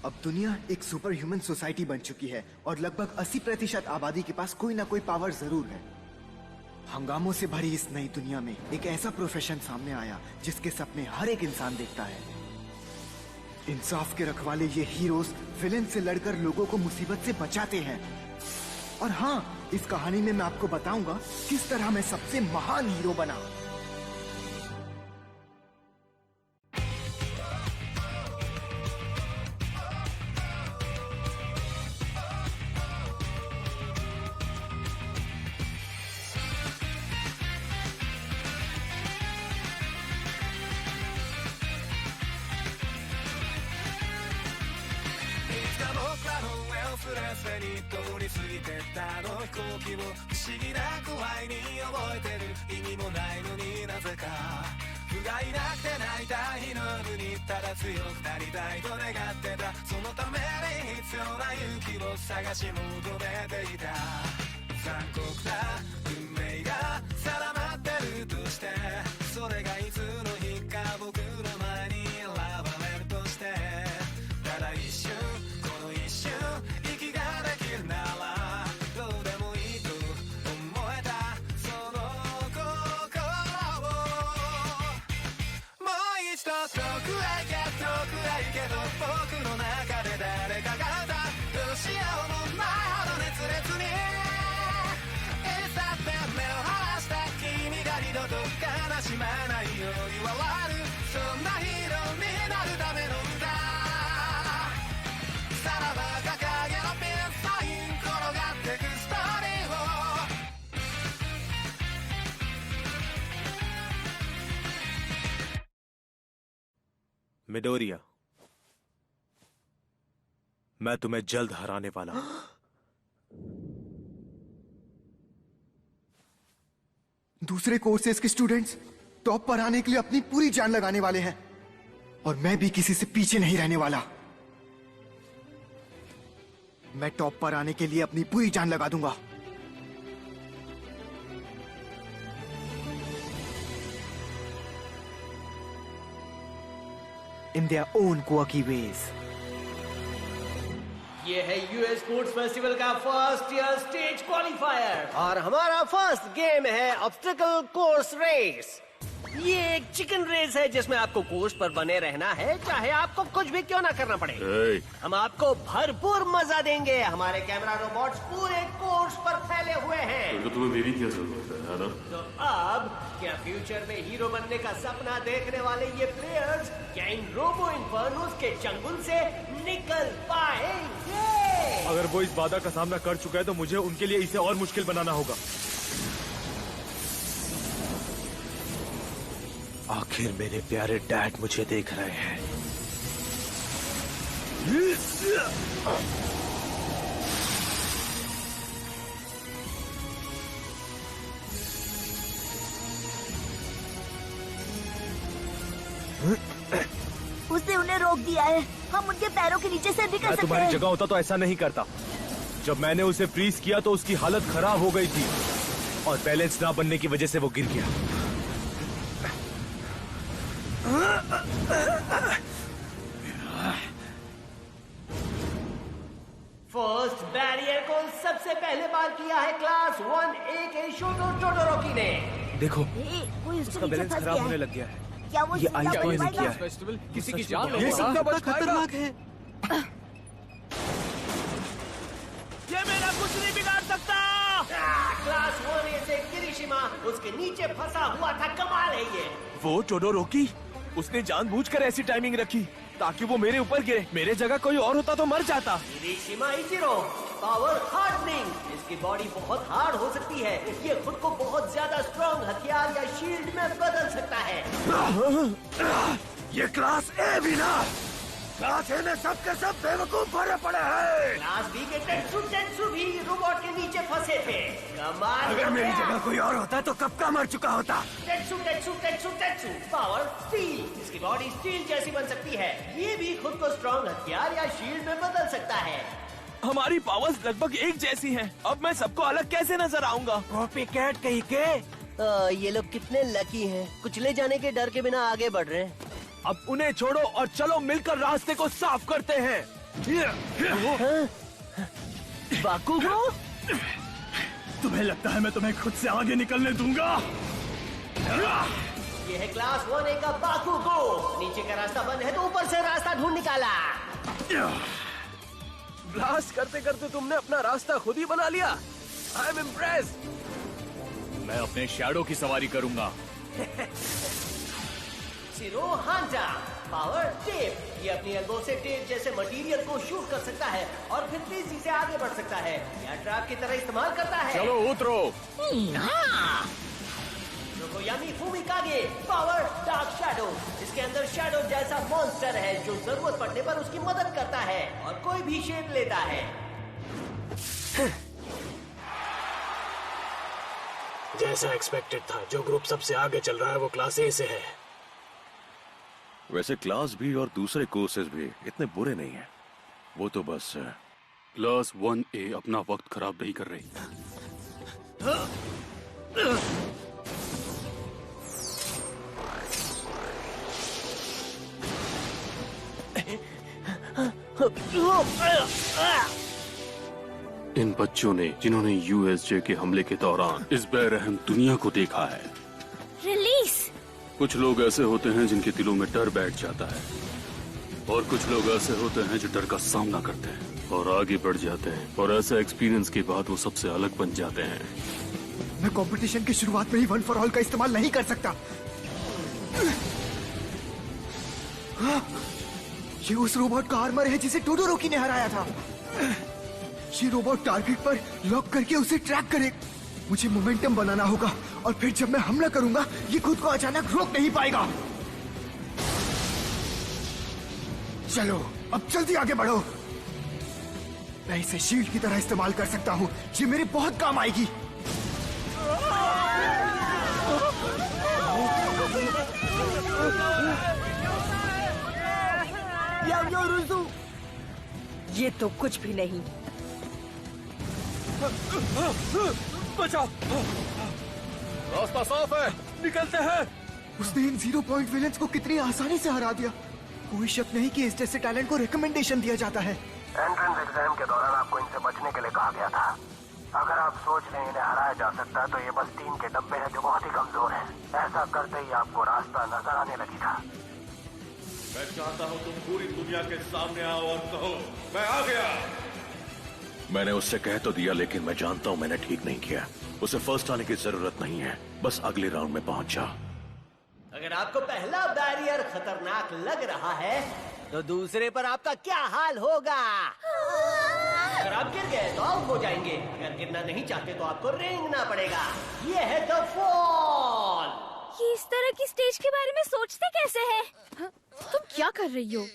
अब दुनिया एक सुपर ह्यूमन सोसाइटी बन चुकी है और लगभग 80% आबादी के पास कोई ना कोई पावर जरूर है। हंगामों से भरी इस नई दुनिया में एक ऐसा प्रोफेशन सामने आया जिसके सपने हर एक इंसान देखता है। इंसाफ के रखवाले ये हीरोज विलेन से लड़कर लोगों को मुसीबत से बचाते हैं। और हाँ, इस कहानी में मैं आपको बताऊंगा किस तरह मैं सबसे महान हीरो बना। मिडोरिया, मैं तुम्हें जल्द हराने वाला हूं। दूसरे कोर्सेज के स्टूडेंट्स टॉप पर आने के लिए अपनी पूरी जान लगाने वाले हैं और मैं भी किसी से पीछे नहीं रहने वाला। मैं टॉप पर आने के लिए अपनी पूरी जान लगा दूंगा। In their own quirky ways. ये है यूएस स्पोर्ट्स फेस्टिवल का फर्स्ट ईयर स्टेज क्वालिफायर और हमारा फर्स्ट गेम है ऑब्स्टिकल कोर्स रेस। ये एक चिकन रेस है जिसमें आपको कोर्स पर बने रहना है, चाहे आपको कुछ भी क्यों ना करना पड़े। हम आपको भरपूर मजा देंगे। हमारे कैमरा रोबोट्स पूरे कोर्स पर फैले हुए हैं। तो तुम्हें मेरी क्या जरूरत है ना? तो अब क्या फ्यूचर में हीरो बनने का सपना देखने वाले ये प्लेयर्स क्या इन रोबो इन्फर्नोस के चंगुल से निकल पाएंगे? अगर वो इस बाधा का सामना कर चुका है तो मुझे उनके लिए इसे और मुश्किल बनाना होगा। आखिर मेरे प्यारे डैड मुझे देख रहे हैं। उसने उन्हें रोक दिया है। हम उनके पैरों के नीचे से निकल सकते हैं। तुम्हारी जगह होता तो ऐसा नहीं करता। जब मैंने उसे फ्रीज किया तो उसकी हालत खराब हो गई थी और बैलेंस ना बनने की वजह से वो गिर गया। फर्स्ट बैरियर को सबसे पहले पार किया है क्लास 1A के शोटो टोडोरोकी ने। देखो, कोई उसका बैलेंस खराब होने लग गया है। क्या वो ये आई जिंदा ने किया है। फेस्टिवल किसी की जान ये सब बड़ा खतरनाक है। ये मेरा कुछ नहीं बिगाड़ सकता। क्लास 1A से किरिशिमा उसके नीचे फंसा हुआ था। कमाल है ये। वो टोडोरोकी, उसने जानबूझकर ऐसी टाइमिंग रखी ताकि वो मेरे ऊपर गिरे। मेरे जगह कोई और होता तो मर जाता। Kirishima Ichiro, power hardening. इसकी बॉडी बहुत हार्ड हो सकती है। ये खुद को बहुत ज्यादा स्ट्रॉन्ग हथियार या शील्ड में बदल सकता है। ये क्लास ए भी ना, क्लास ए में सब के सब बेवकूफ भरे पड़े हैं। क्लास बी के टेंसु भी रोबोट के नीचे फंसे थे। कमाल। अगर मेरी जगह कोई और होता तो कब का मर चुका होता। टेंसु पावर स्टील। इसकी बॉडी स्टील जैसी बन सकती है। ये भी खुद को स्ट्रॉन्ग हथियार या शील्ड में बदल सकता है। हमारी पावर्स लगभग एक जैसी हैं। अब मैं सबको अलग कैसे नजर आऊंगा? कॉपी कैट कहीं के। ये लोग कितने लकी हैं। कुछ ले जाने के डर के बिना आगे बढ़ रहे हैं। अब उन्हें छोड़ो और चलो मिलकर रास्ते को साफ करते हैं। बाकुगो? तुम्हें लगता है मैं तुम्हें खुद से आगे निकलने दूंगा? ये है क्लास 1A का बाकुगो। नीचे का रास्ता बंद है तो ऊपर से रास्ता ढूंढ निकाला। ब्लास्ट करते करते तुमने अपना रास्ता खुद ही बना लिया। I am impressed. मैं अपने शैडो की सवारी करूंगा। शिरो हांजा पावर टेप। ये अपनी एल्बो से टेप जैसे मटेरियल को शूट कर सकता है और फिर तेजी से आगे बढ़ सकता है या ट्रैप की तरह इस्तेमाल करता है। चलो उतरो। योकोयामी फुमिकागे पावर डार्क शैडो। इसके अंदर शैडो जैसा मॉन्स्टर है जो जरूरत पड़ने पर उसकी मदद करता है और कोई भी शेप लेता है। जैसा एक्सपेक्टेड था, जो ग्रुप सबसे आगे चल रहा है वो क्लास ए से है। वैसे क्लास बी और दूसरे कोर्सेज भी इतने बुरे नहीं हैं। वो तो बस क्लास 1A अपना वक्त खराब नहीं कर रही। इन बच्चों ने जिन्होंने यूएसजे के हमले के दौरान इस बेरहम दुनिया को देखा है। रिलीज। कुछ लोग ऐसे होते हैं जिनके दिलों में डर बैठ जाता है और कुछ लोग ऐसे होते हैं जो डर का सामना करते हैं और आगे बढ़ जाते हैं और ऐसा एक्सपीरियंस के बाद वो सबसे अलग बन जाते हैं। मैं कंपटीशन की शुरुआत में ही वन फॉर ऑल का इस्तेमाल नहीं कर सकता। हाँ, ये उस रोबोट का आर्मर है जिसे टोडोरोकी ने हराया था। ये रोबोट टारगेट पर लॉक करके उसे ट्रैक करे। मुझे मोमेंटम बनाना होगा और फिर जब मैं हमला करूंगा ये खुद को अचानक रोक नहीं पाएगा। चलो अब जल्दी आगे बढ़ो। मैं इसे शील्ड की तरह इस्तेमाल कर सकता हूँ। ये मेरे बहुत काम आएगी। ये तो कुछ भी नहीं। बचाओ, रास्ता साफ है, निकलते हैं। उसने इन 0 पॉइंट विलेंस को कितनी आसानी से हरा दिया। कोई शक नहीं कि इस जैसे टैलेंट को रिकमेंडेशन दिया जाता है। एंट्रेंस एग्जाम के दौरान आपको इनसे बचने के लिए कहा गया था। अगर आप सोच रहे हैं इन्हें हराया जा सकता है तो ये बस टीम के डब्बे हैं जो बहुत ही कमजोर हैं। ऐसा करते ही आपको रास्ता नजर आने लगेगा। मैं चाहता हूँ तुम पूरी दुनिया के सामने आओ और कहो मैं आ गया। मैंने उससे कह तो दिया लेकिन मैं जानता हूँ मैंने ठीक नहीं किया। उसे फर्स्ट आने की जरूरत नहीं है, बस अगले राउंड में पहुंच जा। अगर आपको पहला बैरियर खतरनाक लग रहा है तो दूसरे पर आपका क्या हाल होगा। अगर आप गिर गए तो आउट हो जाएंगे। अगर गिरना नहीं चाहते तो आपको रेंगना पड़ेगा। ये है द फॉल। ये इस तरह की स्टेज के बारे में सोचते कैसे हैं? तुम क्या कर रही हो?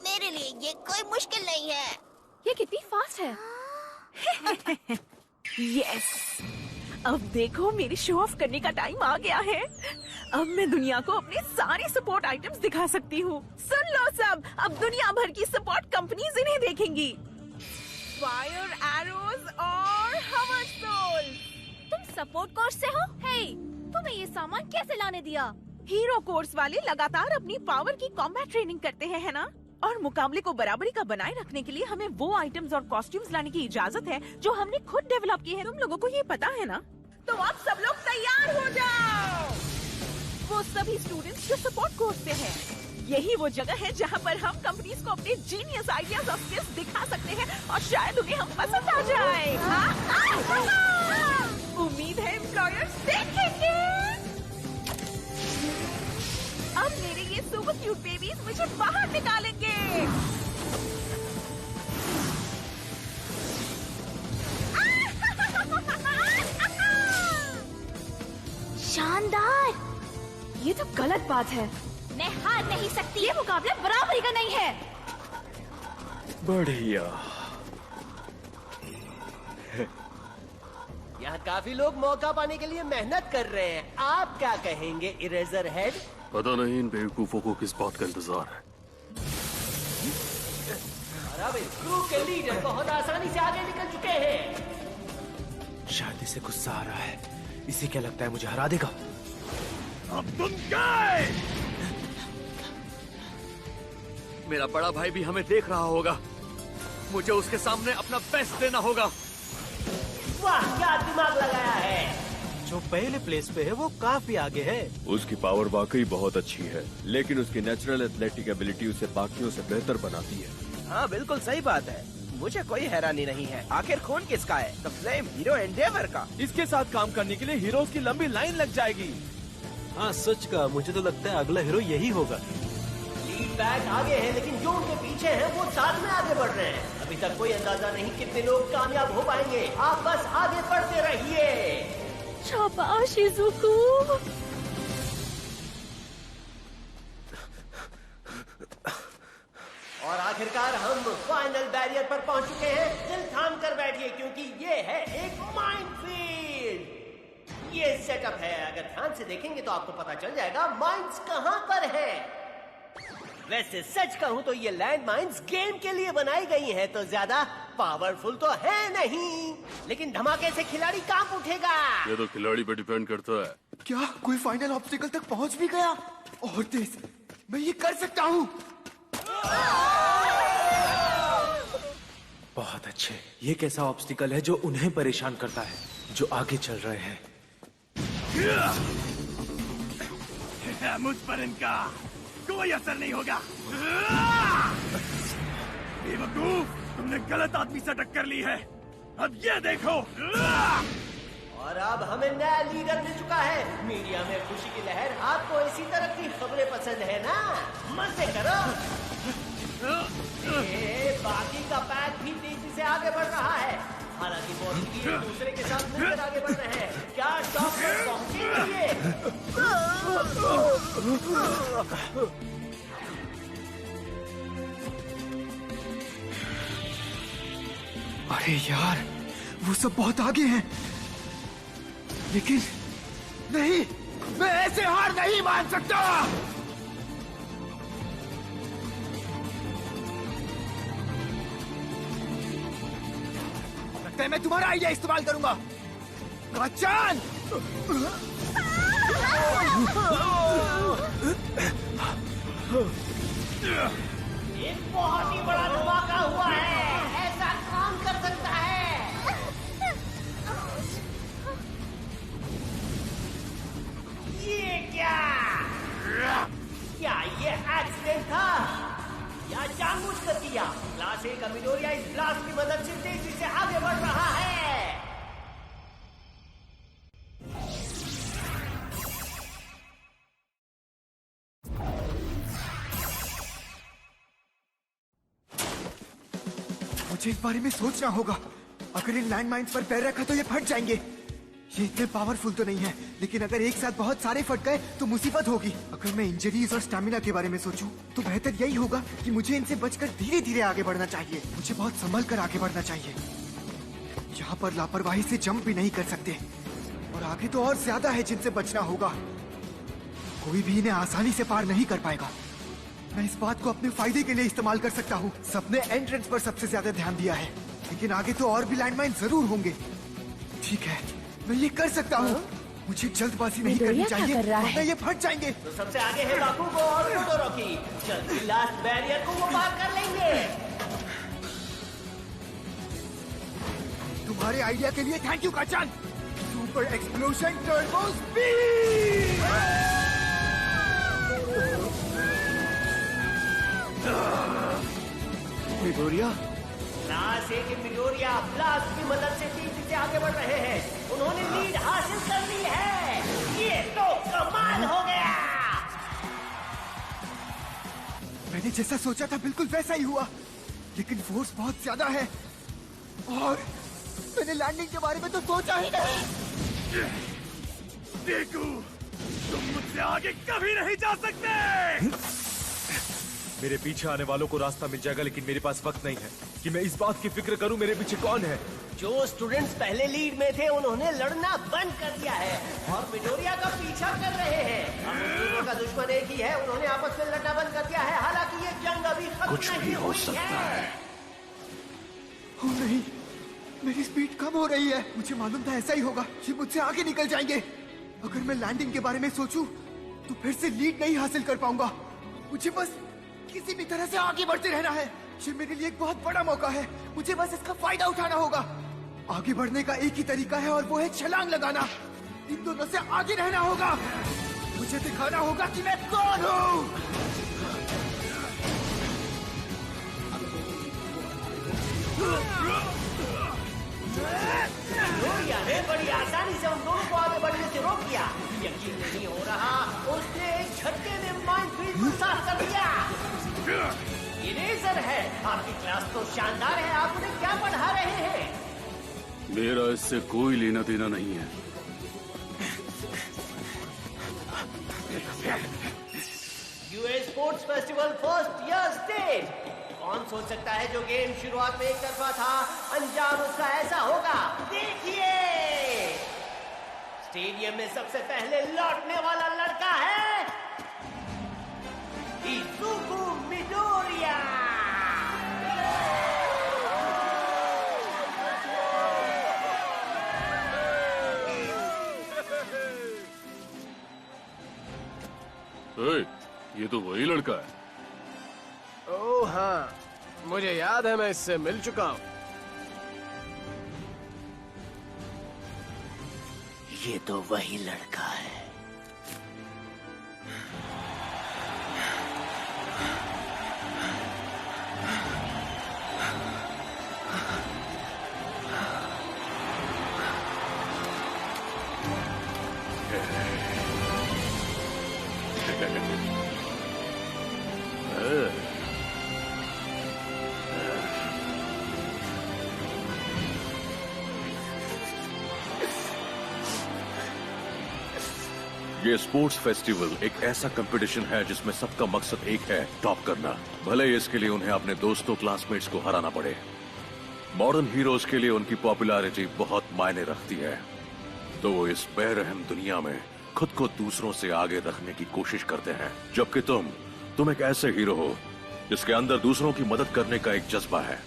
मेरे लिए ये कोई मुश्किल नहीं है। ये कितनी फास्ट है। यस, अब देखो मेरी शो ऑफ करने का टाइम आ गया है। अब मैं दुनिया को अपने सारे सपोर्ट आइटम्स दिखा सकती हूँ। सुन लो सब, अब दुनिया भर की सपोर्ट कंपनीज इन्हें देखेंगी। फायर एरोज और हवर सोल। तुम सपोर्ट कोर्स से हो? हे, तुम्हें ये सामान कैसे लाने दिया? हीरो कोर्स वाले लगातार अपनी पावर की कॉम्बैट ट्रेनिंग करते हैं, है ना? और मुकाबले को बराबरी का बनाए रखने के लिए हमें वो आइटम्स और कॉस्ट्यूम्स लाने की इजाजत है जो हमने खुद डेवलप किए हैं। तुम लोगों को ये पता है ना? तो अब सब लोग तैयार हो जाओ। वो सभी स्टूडेंट्स जो सपोर्ट कोर्स से हैं, यही वो जगह है जहाँ पर हम कंपनीज को अपने जीनियस आइडियाज और स्किल्स दिखा सकते हैं और शायद उन्हें हम पसंद आ जाए। उम्मीद है एम्प्लॉयर्स देखेंगे। अब मेरे ये सुपर क्यूट बेबीज मुझे बाहर निकालेंगे। शानदार। ये तो गलत बात है। मैं हार नहीं सकती। ये मुकाबला बराबरी का नहीं है। बढ़िया। यहाँ काफी लोग मौका पाने के लिए मेहनत कर रहे हैं। आप क्या कहेंगे इरेजर हेड? पता नहीं इन बेवकूफों को किस बात का इंतजार है। और अब इस ग्रुप के लीडर बहुत आसानी से आगे निकल चुके हैं। शायद इसे गुस्सा आ रहा है। इसे क्या लगता है मुझे हरा देगा? अब तुम गए। मेरा बड़ा भाई भी हमें देख रहा होगा। मुझे उसके सामने अपना बेस्ट देना होगा। वाह, क्या दिमाग लगाया है। जो पहले प्लेस पे है वो काफी आगे है। उसकी पावर वाकई बहुत अच्छी है, लेकिन उसकी नेचुरल एथलेटिक एबिलिटी उसे बाकियों से बेहतर बनाती है। हाँ बिल्कुल सही बात है। मुझे कोई हैरानी नहीं है। आखिर खून किसका है? द फ्लेम हीरो एंडेवर का। इसके साथ काम करने के लिए हीरोज की लंबी लाइन लग जाएगी। हाँ सच का, मुझे तो लगता है अगला हीरो यही होगा। लीड बैक आगे है, लेकिन जो उनके पीछे हैं वो साथ में आगे बढ़ रहे हैं। अभी तक कोई अंदाजा नहीं कितने लोग कामयाब हो पाएंगे। आप बस आगे बढ़ते रहिए। शाबाश शिज़ुको। और आखिरकार हम फाइनल बैरियर पर पहुंच चुके हैं। दिल थाम कर बैठिए, क्योंकि ये है एक माइनफील्ड। ये सेटअप है, अगर ध्यान से देखेंगे तो आपको पता चल जाएगा माइंस कहां पर है। वैसे सच कहूं तो ये लैंड माइंस गेम के लिए बनाई गई हैं, तो ज्यादा पावरफुल तो है नहीं, लेकिन धमाके से खिलाड़ी कांप उठेगा। ये तो खिलाड़ी पे डिपेंड करता है। क्या कोई फाइनल ऑब्स्टिकल तक पहुंच भी गया? और तेज, मैं ये कर सकता हूँ। बहुत अच्छे। ये कैसा ऑब्स्टिकल है जो उन्हें परेशान करता है, जो आगे चल रहे हैं? मुझ पर इनका कोई असर नहीं होगा। बेवकूफ, तुमने गलत आदमी से टक्कर ली है। अब ये देखो। और अब हमें नया लीडर मिल चुका है। मीडिया में खुशी की लहर। आपको इसी तरह की खबरें पसंद है ना? मजे करो। बाकी का पैक भी तेजी से आगे बढ़ रहा है। हालांकि वो एक दूसरे के साथ मिलकर आगे बढ़ रहे हैं। क्या टॉप पर पहुंचेंगे ये? अरे यार, वो सब बहुत आगे हैं। लेकिन नहीं, मैं ऐसे हार नहीं मान सकता। लगता है मैं तुम्हारा आइडिया इस्तेमाल करूंगा। काचान! एक बहुत ही बड़ा धमाका हुआ है। ऐसा काम कर सकता है। ये क्या ये एक्सीडेंट था या जानबूझकर किया? क्लास ए का मिडोरिया इस ब्लास्ट की मदद से तेजी से आगे बढ़ रहा है। मुझे इस बारे में सोचना होगा। अगर इन लैंड माइन्स पर पैर रखा तो ये फट जाएंगे। ये इतने पावरफुल तो नहीं है, लेकिन अगर एक साथ बहुत सारे फट गए तो मुसीबत होगी। अगर मैं इंजरीज और स्टैमिना के बारे में सोचूं, तो बेहतर यही होगा कि मुझे इनसे बचकर धीरे धीरे आगे बढ़ना चाहिए। मुझे बहुत संभल कर आगे बढ़ना चाहिए। यहाँ पर लापरवाही से जंप भी नहीं कर सकते, और आगे तो और ज्यादा है जिनसे बचना होगा। कोई भी इन्हें आसानी से पार नहीं कर पाएगा। मैं इस बात को अपने फायदे के लिए इस्तेमाल कर सकता हूँ। सबने एंट्रेंस पर सबसे ज्यादा ध्यान दिया है, लेकिन आगे तो और भी लैंडमाइन जरूर होंगे। ठीक है, मैं ये कर सकता हूँ। मुझे जल्दबाजी नहीं करनी चाहिए, वरना ये फट जाएंगे। तो सबसे आगे है बाकुगो और टोडोरोकी। जल्दी लास्ट बैरियर को वो पार कर लेंगे। तुम्हारे आइडिया के लिए thank you Kacchan. Super explosion turbo speed. Midoriya, class A के मिडोरिया ब्लास्ट की मदद से तेजी से आगे बढ़ रहे हैं। उन्होंने लीड हासिल कर ली है। ये तो कमाल हो गया। मैंने जैसा सोचा था बिल्कुल वैसा ही हुआ, लेकिन फोर्स बहुत ज्यादा है और मैंने लैंडिंग के बारे में तो सोचा ही नहीं। देखो, तुम मुझसे आगे कभी नहीं जा सकते। मेरे पीछे आने वालों को रास्ता मिल जाएगा, लेकिन मेरे पास वक्त नहीं है कि मैं इस बात की फिक्र करूं मेरे पीछे कौन है। जो स्टूडेंट्स पहले लीड में थे उन्होंने लड़ना बंद कर दिया है और मिडोरिया का पीछा कर रहे हैं। अब उन दोनों का दुश्मन एक ही है। उन्होंने आपस में लड़ना बंद कर दिया है। हालांकि ये जंग अभी खत्म कुछ नहीं भी हो हुई सकता है। ओ नहीं, मेरी स्पीड कम हो रही है। मुझे मालूम था ऐसा ही होगा। ये मुझसे आगे निकल जाएंगे। अगर मैं लैंडिंग के बारे में सोचूं, तो फिर से लीड नहीं हासिल कर पाऊंगा। मुझे बस किसी भी तरह से आगे बढ़ते रहना है। ये मेरे लिए एक बहुत बड़ा मौका है, मुझे बस इसका फायदा उठाना होगा। आगे बढ़ने का एक ही तरीका है और वो है छलांग लगाना। इन दोनों से आगे रहना होगा। मुझे दिखाना होगा कि मैं कौन हूँ। ग्लोरिया ने बड़ी आसानी से उन दोनों को आगे बढ़ने से रोक दिया। यकीन नहीं हो रहा, उसने एक झटके में माइनफील्ड को साफ कर दिया। इरेजर है, आपकी क्लास तो शानदार है, आप उन्हें क्या पढ़ा रहे हैं? मेरा इससे कोई लेना देना नहीं है। US sports festival first year stage. कौन सोच सकता है जो गेम शुरुआत में एक तरफा था, अंजाम उसका ऐसा होगा। देखिए, स्टेडियम में सबसे पहले लौटने वाला लड़का है इज़ुकु मिडोरिया। ये तो वही लड़का है। ओह हाँ, मुझे याद है, मैं इससे मिल चुका हूँ। ये तो वही लड़का है। ये स्पोर्ट्स फेस्टिवल एक ऐसा कंपटीशन है जिसमें सबका मकसद एक है, टॉप करना। भले ही इसके लिए उन्हें अपने दोस्तों, क्लासमेट्स को हराना पड़े। मॉडर्न हीरोज के लिए उनकी पॉपुलैरिटी बहुत मायने रखती है, तो वो इस बेरहम दुनिया में खुद को दूसरों से आगे रखने की कोशिश करते हैं। जबकि तुम एक ऐसे हीरो हो जिसके अंदर दूसरों की मदद करने का एक जज्बा है।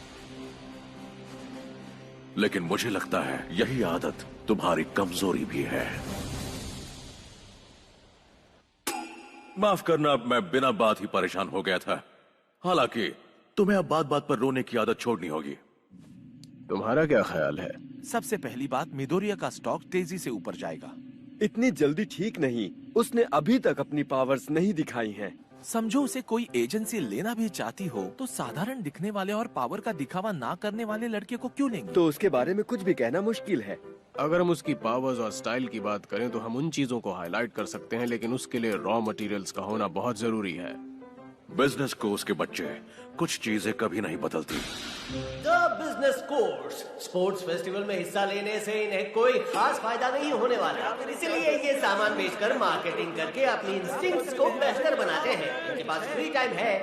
लेकिन मुझे लगता है यही आदत तुम्हारी कमजोरी भी है। माफ करना, मैं बिना बात ही परेशान हो गया था। हालांकि तुम्हें अब बात बात पर रोने की आदत छोड़नी होगी। तुम्हारा क्या ख्याल है? सबसे पहली बात, मिडोरिया का स्टॉक तेजी से ऊपर जाएगा। इतनी जल्दी ठीक नहीं, उसने अभी तक अपनी पावर्स नहीं दिखाई हैं। समझो उसे कोई एजेंसी लेना भी चाहती हो तो साधारण दिखने वाले और पावर का दिखावा ना करने वाले लड़के को क्यों लेंगे? तो उसके बारे में कुछ भी कहना मुश्किल है। अगर हम उसकी पावर्स और स्टाइल की बात करें तो हम उन चीजों को हाईलाइट कर सकते हैं, लेकिन उसके लिए रॉ मटेरियल्स का होना बहुत जरूरी है। बिजनेस कोर्स के बच्चे, कुछ चीजें कभी नहीं बदलती। The business course. Sports festival में हिस्सा लेने से इन्हें कोई खास फायदा नहीं होने वाला, इसलिए ये सामान बेचकर मार्केटिंग करके अपनी इंस्टिंक्ट्स को बेहतर बनाते हैं। इनके पास फ्री टाइम है।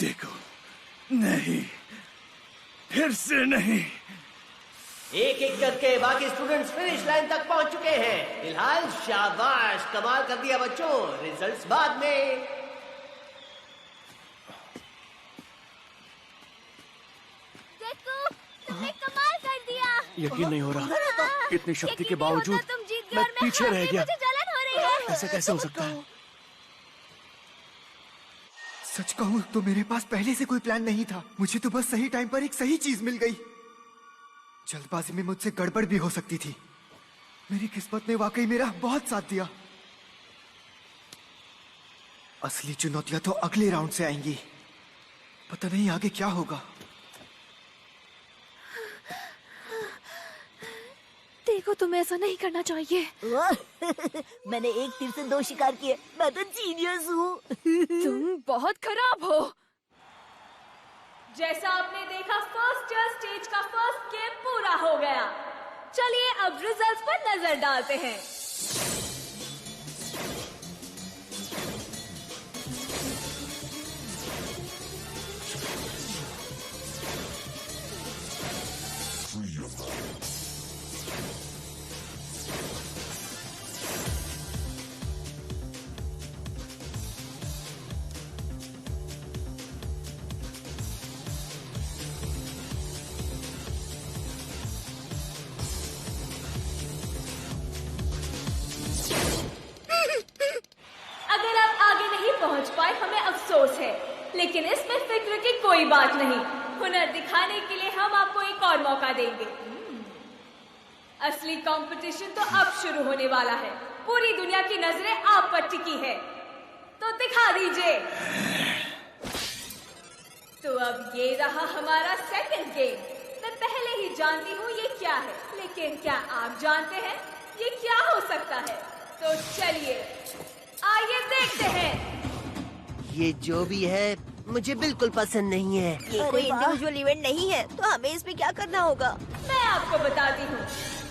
देखो, नहीं, फिर से नहीं। एक एक करके बाकी स्टूडेंट्स फिनिश लाइन तक पहुंच चुके हैं। फिलहाल शाबाश, कमाल कर दिया बच्चों, रिजल्ट्स बाद में। देखो, तुमने कमाल कर दिया। यकीन नहीं हो रहा, इतनी शक्ति के यकीन नहीं बावजूद होता, तुम जीत गए मैं और पीछे हार रह गई। गया। मुझे जलन हो रही है। ऐसा कैसे हो सकता है? सच कहूं तो मेरे पास पहले से कोई प्लान नहीं था। मुझे तो बस सही टाइम पर एक सही चीज मिल गई। जल्दबाजी में मुझसे गड़बड़ भी हो सकती थी। मेरी किस्मत ने वाकई मेरा बहुत साथ दिया। असली चुनौतियां तो अगले राउंड से आएंगी। पता नहीं आगे क्या होगा। देखो, तुम्हें ऐसा नहीं करना चाहिए। मैंने एक तीर से दो शिकार किए। मैं तो जीनियस हूँ। तुम बहुत खराब हो। जैसा आपने देखा, फर्स्ट ईयर स्टेज का फर्स्ट गेम पूरा हो गया। चलिए अब रिजल्ट्स पर नजर डालते हैं। लेकिन इसमें फिक्र की कोई बात नहीं। हुनर दिखाने के लिए हम आपको एक और मौका देंगे। असली कंपटीशन तो अब शुरू होने वाला है। पूरी दुनिया की नजरें आप पर टिकी है, तो दिखा दीजिए। तो अब ये रहा हमारा सेकंड गेम। मैं पहले ही जानती हूँ ये क्या है, लेकिन क्या आप जानते हैं ये क्या हो सकता है? तो चलिए आइए देखते हैं। ये जो भी है मुझे बिल्कुल पसंद नहीं है। ये कोई इंडिविजुअल इवेंट नहीं है, तो हमें इसमें क्या करना होगा? मैं आपको बताती हूँ।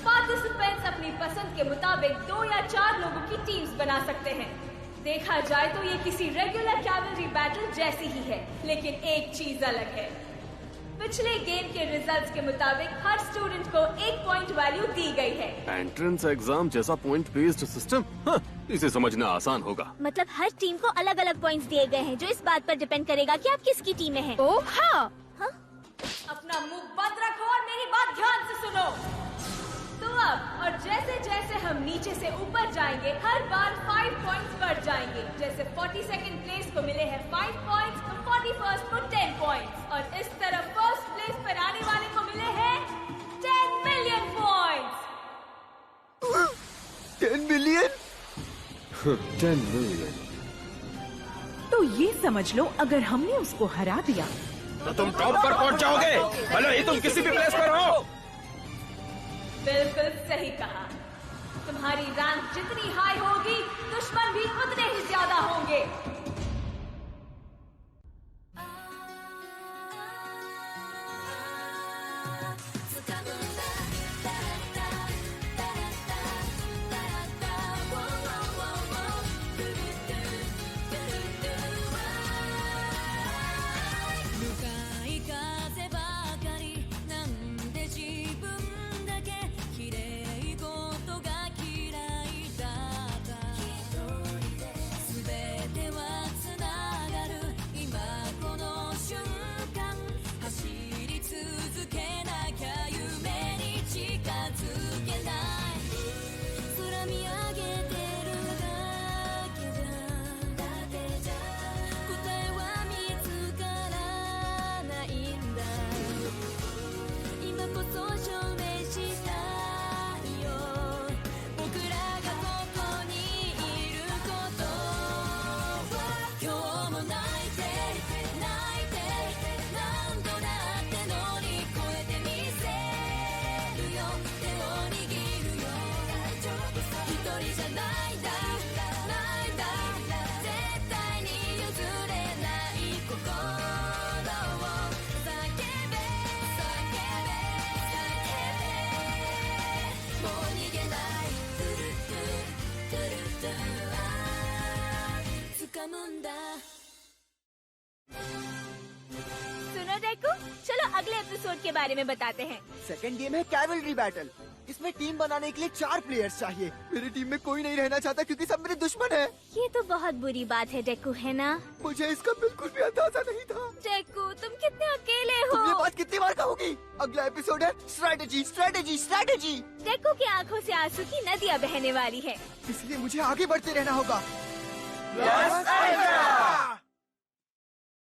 पार्टिसिपेंट्स अपनी पसंद के मुताबिक 2 या 4 लोगों की टीम्स बना सकते हैं। देखा जाए तो ये किसी रेगुलर कैवलरी बैटल जैसी ही है, लेकिन एक चीज अलग है। पिछले गेम के रिजल्ट्स के मुताबिक हर स्टूडेंट को 1 पॉइंट वैल्यू दी गई है। एंट्रेंस एग्जाम जैसा पॉइंट बेस्ड सिस्टम, इसे समझना आसान होगा। मतलब हर टीम को अलग अलग पॉइंट्स दिए गए हैं, जो इस बात पर डिपेंड करेगा कि आप किसकी टीम में हैं। ओह हाँ। अपना मुंह बंद रखो और मेरी बात ध्यान से सुनो। तो अब और जैसे जैसे हम नीचे से ऊपर जाएंगे, हर बार 5 पॉइंट्स बढ़ जाएंगे। जैसे 42nd प्लेस को मिले हैं 5 पॉइंट्स, तो 41st को 10 पॉइंट्स, और इस तरफ फर्स्ट प्लेस पर आने वाले को मिले हैं 10 मिलियन पॉइंट्स। 10 मिलियन? 10 मिलियन। तो ये समझ लो, अगर हमने उसको हरा दिया तो तुम टॉप पर पहुंच जाओगे, भले ही तुम किसी भी प्लेस पर हो। बिल्कुल सही कहा। तुम्हारी रैंक जितनी हाई होगी, दुश्मन भी उतने ही ज्यादा होंगे। सुनो डेकू, चलो अगले एपिसोड के बारे में बताते हैं। सेकंड गेम है कैवलरी बैटल। इसमें टीम बनाने के लिए 4 प्लेयर्स चाहिए। मेरी टीम में कोई नहीं रहना चाहता क्योंकि सब मेरे दुश्मन हैं। ये तो बहुत बुरी बात है डेकू, है ना? मुझे इसका बिल्कुल भी अंदाजा नहीं था। डेकू, तुम कितने अकेले हो। तुम ये बात कितनी बार कहोगी? अगला एपिसोड है स्ट्रैटेजी स्ट्रैटेजी स्ट्रैटेजी। डेकू की आंखों से आंसू की नदियाँ बहने वाली है, इसलिए मुझे आगे बढ़ते रहना होगा। Yes,